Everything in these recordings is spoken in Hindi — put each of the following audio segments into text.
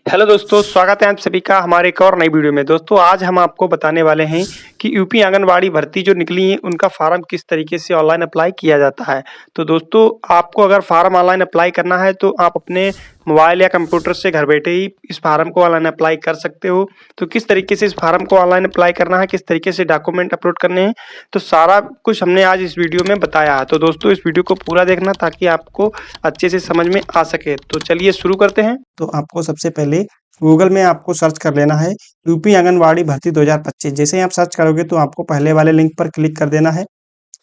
हेलो दोस्तों, स्वागत है आप सभी का हमारे एक और नई वीडियो में। दोस्तों, आज हम आपको बताने वाले हैं कि यूपी आंगनबाड़ी भर्ती जो निकली है, उनका फार्म किस तरीके से ऑनलाइन अप्लाई किया जाता है। तो दोस्तों, आपको अगर फार्म ऑनलाइन अप्लाई करना है, तो आप अपने मोबाइल या कंप्यूटर से घर बैठे ही इस फार्म को ऑनलाइन अप्लाई कर सकते हो। तो किस तरीके से इस फार्म को ऑनलाइन अप्लाई करना है, किस तरीके से डॉक्यूमेंट अपलोड करने हैं, तो सारा कुछ हमने आज इस वीडियो में बताया है। तो दोस्तों, इस वीडियो को पूरा देखना ताकि आपको अच्छे से समझ में आ सके। तो चलिए शुरू करते हैं। तो आपको सबसे पहले गूगल में आपको सर्च कर लेना है यूपी आंगनबाड़ी भर्ती 2025। जैसे ही आप सर्च करोगे तो आपको पहले वाले लिंक पर क्लिक कर देना है।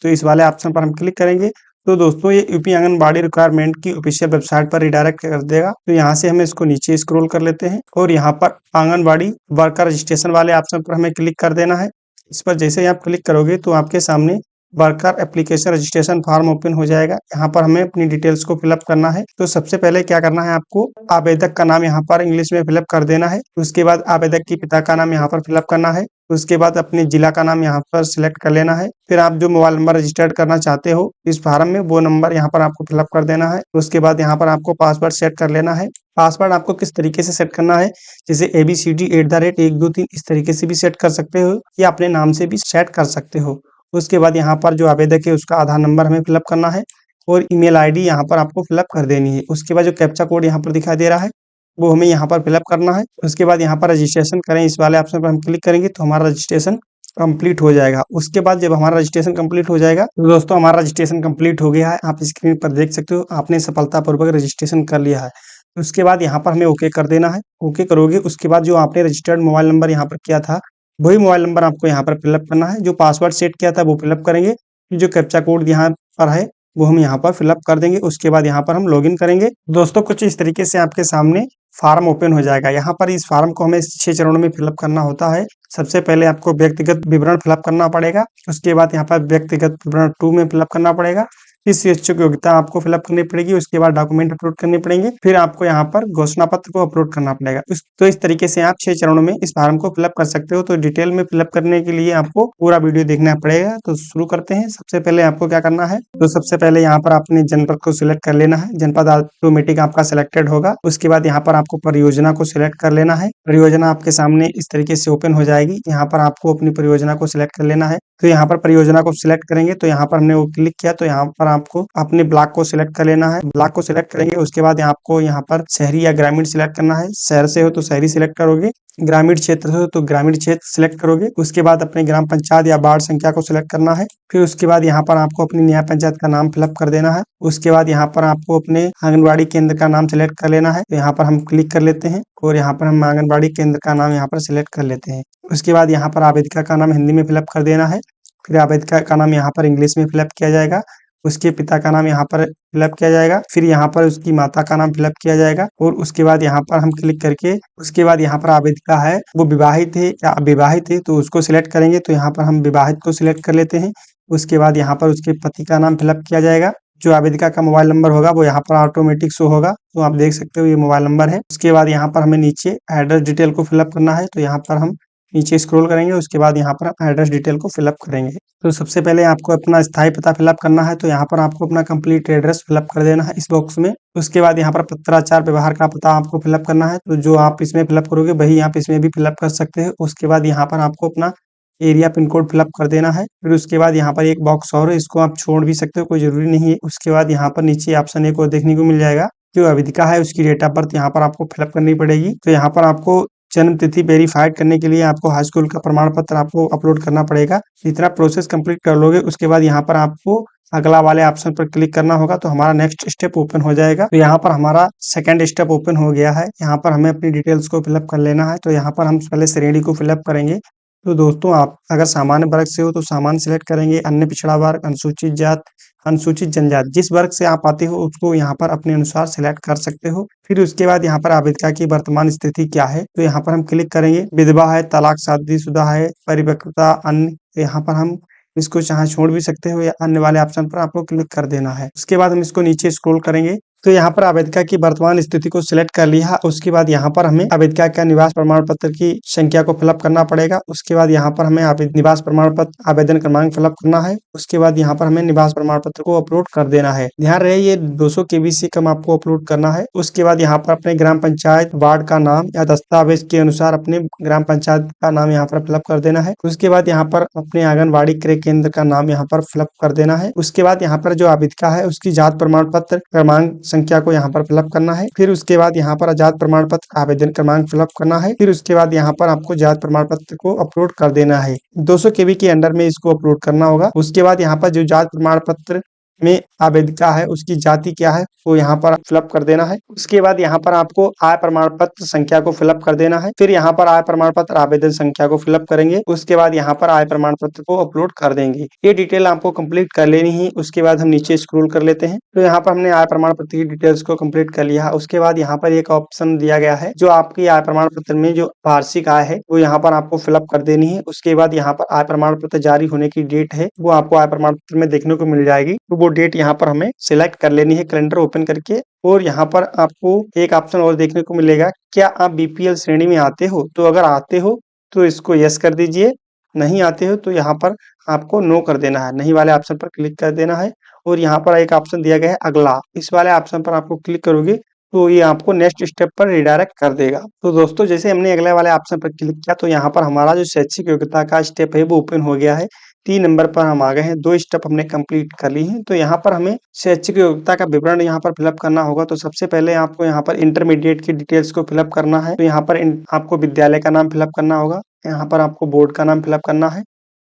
तो इस वाले ऑप्शन पर हम क्लिक करेंगे तो दोस्तों ये यूपी आंगनबाड़ी रिक्वायरमेंट की ऑफिशियल वेबसाइट पर रिडायरेक्ट कर देगा। तो यहाँ से हमें इसको नीचे स्क्रॉल कर लेते हैं और यहाँ पर आंगनबाड़ी वर्कर रजिस्ट्रेशन वाले ऑप्शन पर हमें क्लिक कर देना है। इस पर जैसे ही आप क्लिक करोगे तो आपके सामने worker application registration form open हो जाएगा। यहाँ पर हमें अपनी डिटेल्स को फिलअप करना है। तो सबसे पहले क्या करना है, आपको आवेदक का नाम यहाँ पर इंग्लिश में फिलअप कर देना है। उसके बाद आवेदक के पिता का नाम यहाँ पर फिलअप करना है। उसके बाद अपने जिला का नाम यहाँ पर सिलेक्ट कर लेना है। फिर आप जो मोबाइल नंबर रजिस्टर्ड करना चाहते हो इस फार्म में, वो नंबर यहाँ पर आपको फिलअप कर देना है। उसके बाद यहाँ पर आपको पासवर्ड सेट कर लेना है। पासवर्ड आपको किस तरीके से सेट करना है, जैसे ABCD@123 इस तरीके से भी सेट कर सकते हो या अपने नाम से भी सेट कर सकते हो। उसके बाद यहाँ पर जो आवेदक है उसका आधार नंबर हमें फिलअप करना है और ईमेल आईडी यहाँ पर आपको फिलअप कर देनी है। उसके बाद जो कैप्चा कोड यहाँ पर दिखाई दे रहा है वो हमें यहाँ पर फिलअप करना है। उसके बाद यहाँ पर रजिस्ट्रेशन करें, इस वाले ऑप्शन पर हम क्लिक करेंगे तो हमारा रजिस्ट्रेशन कंप्लीट हो जाएगा। उसके बाद जब हमारा रजिस्ट्रेशन कंप्लीट हो जाएगा तो दोस्तों हमारा रजिस्ट्रेशन कंप्लीट हो गया है। आप स्क्रीन पर देख सकते हो आपने सफलतापूर्वक रजिस्ट्रेशन कर लिया है। उसके बाद यहाँ पर हमें ओके कर देना है। ओके करोगे उसके बाद जो आपने रजिस्टर्ड मोबाइल नंबर यहाँ पर किया था वही मोबाइल नंबर आपको यहाँ पर फिलअप करना है। जो पासवर्ड सेट किया था वो फिलअप करेंगे, जो कैप्चा कोड यहाँ पर है वो हम यहाँ पर फिलअप कर देंगे। उसके बाद यहाँ पर हम लॉगिन करेंगे। दोस्तों कुछ इस तरीके से आपके सामने फार्म ओपन हो जाएगा। यहाँ पर इस फार्म को हमें 6 चरणों में फिलअप करना होता है। सबसे पहले आपको व्यक्तिगत विवरण फिलअप करना पड़ेगा। उसके बाद यहाँ पर व्यक्तिगत विवरण 2 में फिलअप करना पड़ेगा। इस इच्छुक योग्यता आपको फिलअप करनी पड़ेगी। उसके बाद डॉक्यूमेंट अपलोड करने पड़ेंगे। फिर आपको यहाँ पर घोषणा पत्र को अपलोड करना पड़ेगा। तो इस तरीके से आप 6 चरणों में इस फार्म को फिलअप कर सकते हो। तो डिटेल में फिलअप करने के लिए आपको पूरा वीडियो देखना पड़ेगा। तो शुरू करते हैं। सबसे पहले आपको क्या करना है, तो सबसे पहले यहाँ पर अपने जनपद को सिलेक्ट कर लेना है। जनपद ऑटोमेटिक आपका सिलेक्टेड होगा। उसके बाद यहाँ पर आपको परियोजना को सिलेक्ट कर लेना है। परियोजना आपके सामने इस तरीके से ओपन हो जाएगी। यहाँ पर आपको अपनी परियोजना को सिलेक्ट कर लेना है। तो यहाँ पर परियोजना को सिलेक्ट करेंगे तो यहाँ पर हमने वो क्लिक किया तो यहाँ पर आपको अपने ब्लॉक को सिलेक्ट कर लेना है। ब्लॉक को सिलेक्ट करेंगे उसके बाद आपको यहाँ पर शहरी या ग्रामीण सिलेक्ट करना है। शहर से हो तो शहरी सिलेक्ट करोगे, ग्रामीण क्षेत्र से हो तो ग्रामीण क्षेत्र सिलेक्ट करोगे। उसके बाद अपने ग्राम पंचायत या वार्ड संख्या को सिलेक्ट करना है। फिर उसके बाद यहाँ पर आपको अपनी न्याय पंचायत का नाम फिलअप कर देना है। उसके बाद यहाँ पर आपको अपने आंगनबाड़ी केंद्र का नाम सिलेक्ट कर लेना है। तो यहाँ पर हम क्लिक कर लेते हैं और यहाँ पर हम आंगनबाड़ी केंद्र का नाम यहाँ पर सिलेक्ट कर लेते हैं। उसके बाद यहाँ पर आवेदिका का नाम हिंदी में फिलअप कर देना है। फिर आवेदिका का नाम यहाँ पर इंग्लिश में फिलअप किया जाएगा। उसके पिता का नाम यहाँ पर फिलअप किया जाएगा। फिर यहाँ पर उसकी माता का नाम फिलअप किया जाएगा और उसके बाद यहाँ पर हम क्लिक करके उसके बाद यहाँ पर आवेदिका है वो विवाहित है या अविवाहित है तो उसको सिलेक्ट करेंगे। तो यहाँ पर हम विवाहित को सिलेक्ट कर लेते हैं। उसके बाद यहाँ पर उसके पति का नाम फिलअप किया जाएगा। जो आवेदिका का मोबाइल नंबर होगा वो यहाँ पर ऑटोमेटिक शो होगा। तो आप देख सकते हो ये मोबाइल नंबर है। उसके बाद यहाँ पर हमें नीचे एड्रेस डिटेल को फिलअप करना है। तो यहाँ पर हम नीचे स्क्रॉल करेंगे। उसके बाद यहाँ पर हम एड्रेस डिटेल को फिलअप करेंगे। तो सबसे पहले आपको अपना स्थायी पता फिलअप करना है। तो यहाँ पर आपको अपना कंप्लीट एड्रेस फिलअप कर देना है इस बॉक्स में। उसके बाद यहाँ पर पत्राचार व्यवहार का पता आपको फिलअप करना है। तो जो आप इसमें फिलअप करोगे वही आप इसमें भी फिलअप कर सकते हैं। उसके बाद यहाँ पर आपको अपना एरिया पिन कोड फिलअप कर देना है। फिर उसके बाद यहाँ पर एक बॉक्स और है, इसको आप छोड़ भी सकते हो, कोई जरूरी नहीं है। उसके बाद यहाँ पर नीचे ऑप्शन एक और देखने को मिल जाएगा, जो अवधिका है उसकी डेट ऑफ बर्थ यहाँ पर आपको फिलअप करनी पड़ेगी। तो यहाँ पर आपको जन्म तिथि वेरीफाइड करने के लिए आपको हाई स्कूल का प्रमाण पत्र आपको अपलोड करना पड़ेगा। इतना प्रोसेस कंप्लीट कर लोगे उसके बाद यहाँ पर आपको अगला वाले ऑप्शन पर क्लिक करना होगा। तो हमारा नेक्स्ट स्टेप ओपन हो जाएगा। तो यहाँ पर हमारा सेकंड स्टेप ओपन हो गया है। यहाँ पर हमें अपनी डिटेल्स को फिलअप कर लेना है। तो यहाँ पर हम पहले श्रेणी को फिलअप करेंगे। तो दोस्तों आप अगर सामान्य वर्ग से हो तो सामान्य सिलेक्ट करेंगे, अन्य पिछड़ा वर्ग, अनुसूचित जात, अनुसूचित जनजाति, जिस वर्ग से आप आते हो उसको यहाँ पर अपने अनुसार सिलेक्ट कर सकते हो। फिर उसके बाद यहाँ पर आवेदिका की वर्तमान स्थिति क्या है तो यहाँ पर हम क्लिक करेंगे। विधवा है, तलाक शादीशुदा है, परिपक्वता अन्य, तो यहाँ पर हम इसको चाहे छोड़ भी सकते हो या अन्य वाले ऑप्शन पर आपको क्लिक कर देना है। उसके बाद हम इसको नीचे स्क्रॉल करेंगे तो यहाँ पर आवेदिका की वर्तमान स्थिति को सिलेक्ट कर लिया। उसके बाद यहाँ पर हमें आवेदिका का निवास प्रमाण पत्र की संख्या को फिलअप करना पड़ेगा। उसके बाद यहाँ पर हमें निवास प्रमाण पत्र आवेदन क्रमांक फिलअप करना है। उसके बाद यहाँ पर हमें निवास प्रमाण पत्र को अपलोड कर देना है। ध्यान रहे ये 200 KB से कम आपको अपलोड करना है। उसके बाद यहाँ पर अपने ग्राम पंचायत वार्ड का नाम या दस्तावेज के अनुसार अपने ग्राम पंचायत का नाम यहाँ पर फिलअप कर देना है। उसके बाद यहाँ पर अपने आंगनबाड़ी क्रय केंद्र का नाम यहाँ पर फिलअप कर देना है। उसके बाद यहाँ पर जो आवेदिका है उसकी जात प्रमाण पत्र क्रमांक संख्या को यहाँ पर फिलअप करना है। फिर उसके बाद यहाँ पर जात प्रमाण पत्र आवेदन क्रमांक फिलअप करना है। फिर उसके बाद यहाँ पर आपको जात प्रमाण पत्र को अपलोड कर देना है। 200 KB के अंडर में इसको अपलोड करना होगा। उसके बाद यहाँ पर जो जात प्रमाण पत्र में आवेदिका है उसकी जाति क्या है वो यहाँ पर फिलअप कर देना है। उसके बाद यहाँ पर आपको आय प्रमाण पत्र संख्या को फिलअप कर देना है। फिर यहाँ पर आय प्रमाण पत्र आवेदन संख्या को फिलअप करेंगे। उसके बाद यहाँ पर आय प्रमाण पत्र को अपलोड कर देंगे। ये डिटेल आपको कंप्लीट कर लेनी है। उसके बाद हम नीचे स्क्रॉल कर लेते हैं तो यहाँ पर हमने आय प्रमाण पत्र की डिटेल्स को कंप्लीट कर लिया। उसके बाद यहाँ पर एक ऑप्शन दिया गया है जो आपकी आय प्रमाण पत्र में जो वार्षिक आय है वो यहाँ पर आपको फिलअप कर देनी है। उसके बाद यहाँ पर आय प्रमाण पत्र जारी होने की डेट है वो आपको आय प्रमाण पत्र में देखने को मिल जाएगी। तो वो डेट यहाँ पर हमें सिलेक्ट कर लेनी है कैलेंडर ओपन करके। और यहाँ पर आपको एक ऑप्शन और देखने को मिलेगा, क्या आप BPL श्रेणी में आते हो? तो अगर आते हो तो इसको यस कर दीजिए, नहीं आते हो तो यहाँ पर आपको नो कर देना है। नहीं वाले ऑप्शन पर क्लिक कर देना है। और यहाँ पर एक ऑप्शन दिया गया है अगला, इस वाले ऑप्शन पर आपको क्लिक करोगे तो ये आपको नेक्स्ट स्टेप पर रिडायरेक्ट कर देगा। तो दोस्तों जैसे हमने अगले वाले ऑप्शन पर क्लिक किया तो यहाँ पर हमारा जो शैक्षिक योग्यता का स्टेप है वो ओपन हो गया है। 3 नंबर पर हम आ गए हैं। 2 स्टेप हमने कंप्लीट कर ली हैं। तो यहाँ पर हमें शैक्षिक योग्यता का विवरण यहाँ पर फिलअप करना होगा। तो सबसे पहले आपको यहाँ पर इंटरमीडिएट की डिटेल्स को फिलअप करना है। तो यहाँ पर आपको विद्यालय का नाम फिलअप करना होगा। यहाँ पर आपको बोर्ड का नाम फिलअप करना है।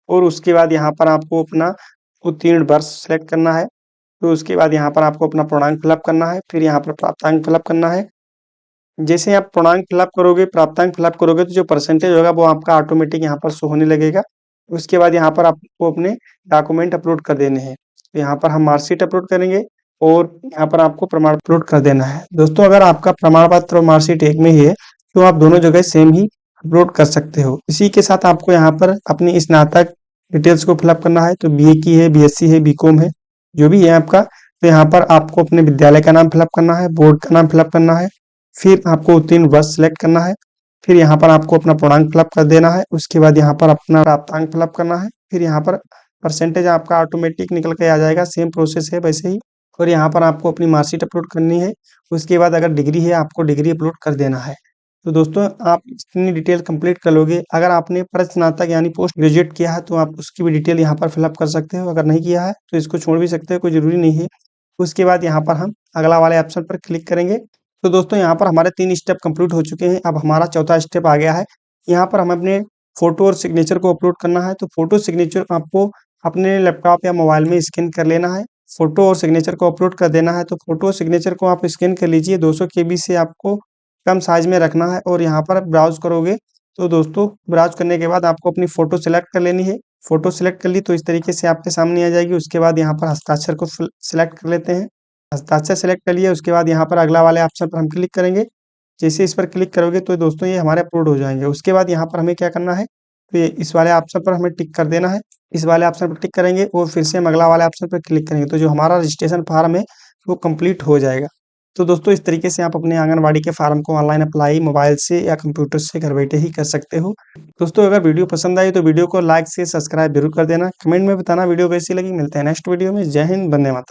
और उसके बाद यहाँ पर आपको अपना उत्तीर्ण वर्ष सेलेक्ट करना है। तो उसके बाद यहाँ पर आपको अपना पूर्णांक फिलअप करना है। फिर यहाँ पर प्राप्तांक फिलअप करना है। जैसे आप पूर्णांक फिलअप करोगे, प्राप्तांक फिलअप करोगे तो जो परसेंटेज होगा वो आपका ऑटोमेटिक यहाँ पर शो होने लगेगा। उसके बाद यहाँ पर आपको अपने डॉक्यूमेंट अपलोड कर देने हैं। तो यहाँ पर हम मार्कशीट अपलोड करेंगे और यहाँ पर आपको प्रमाण अपलोड कर देना है। दोस्तों अगर आपका प्रमाण पत्र और मार्कशीट एक में ही है तो आप दोनों जगह सेम ही अपलोड कर सकते हो। इसी के साथ आपको यहाँ पर अपनी स्नातक डिटेल्स को फिलअप करना है। तो BA की है, BSc है, BCom है, जो भी है आपका। तो यहाँ पर आपको अपने विद्यालय का नाम फिलअप करना है, बोर्ड का नाम फिलअप करना है। फिर आपको उत्तीर्ण वर्ष सेलेक्ट करना है। फिर यहाँ पर आपको अपना पूर्णांक फिलअप कर देना है। उसके बाद यहाँ पर अपना प्राप्तांक फिलअप करना है। फिर यहाँ पर परसेंटेज आपका ऑटोमेटिक निकल के आ जाएगा। सेम प्रोसेस है वैसे ही। और यहाँ पर आपको अपनी मार्कशीट अपलोड करनी है। उसके बाद अगर डिग्री है आपको डिग्री अपलोड कर देना है। तो दोस्तों आप इतनी डिटेल कंप्लीट कर लोगे। अगर आपने स्नातक यानी पोस्ट ग्रेजुएट किया है तो आप उसकी भी डिटेल यहाँ पर फिलअप कर सकते हो। अगर नहीं किया है तो इसको छोड़ भी सकते हो, कोई जरूरी नहीं है। उसके बाद यहाँ पर हम अगला वाले ऑप्शन पर क्लिक करेंगे। तो दोस्तों यहाँ पर हमारे 3 स्टेप कंप्लीट हो चुके हैं। अब हमारा चौथा स्टेप आ गया है। यहाँ पर हम अपने फोटो और सिग्नेचर को अपलोड करना है। तो फोटो सिग्नेचर आपको अपने लैपटॉप या मोबाइल में स्कैन कर लेना है। फोटो और सिग्नेचर को अपलोड कर देना है। तो फोटो और सिग्नेचर को आप स्कैन कर लीजिए। 200 KB से आपको कम साइज में रखना है और यहाँ पर ब्राउज करोगे तो दोस्तों ब्राउज करने के बाद आपको अपनी फोटो सिलेक्ट कर लेनी है। फोटो सिलेक्ट कर ली तो इस तरीके से आपके सामने आ जाएगी। उसके बाद यहाँ पर हस्ताक्षर को सिलेक्ट कर लेते हैं। हस्ताक्षर सेलेक्ट कर लिया। उसके बाद यहाँ पर अगला वाले ऑप्शन पर हम क्लिक करेंगे। जैसे इस पर क्लिक करोगे तो दोस्तों ये हमारे अपलोड हो जाएंगे। उसके बाद यहाँ पर हमें क्या करना है, तो ये इस वाले ऑप्शन पर हमें टिक कर देना है। इस वाले ऑप्शन पर टिक करेंगे और फिर से हम अगला वाले ऑप्शन पर क्लिक करेंगे तो जो हमारा रजिस्ट्रेशन फॉर्म है वो कंप्लीट हो जाएगा। तो दोस्तों इस तरीके से आप अपने आंगनबाड़ी के फार्म को ऑनलाइन अप्लाई मोबाइल से या कंप्यूटर से घर बैठे ही कर सकते हो। दोस्तों अगर वीडियो पसंद आई तो वीडियो को लाइक से सब्सक्राइब जरूर कर देना। कमेंट में बताना वीडियो कैसी लगी। मिलते हैं नेक्स्ट वीडियो में। जय हिंद, वंदे मातरम।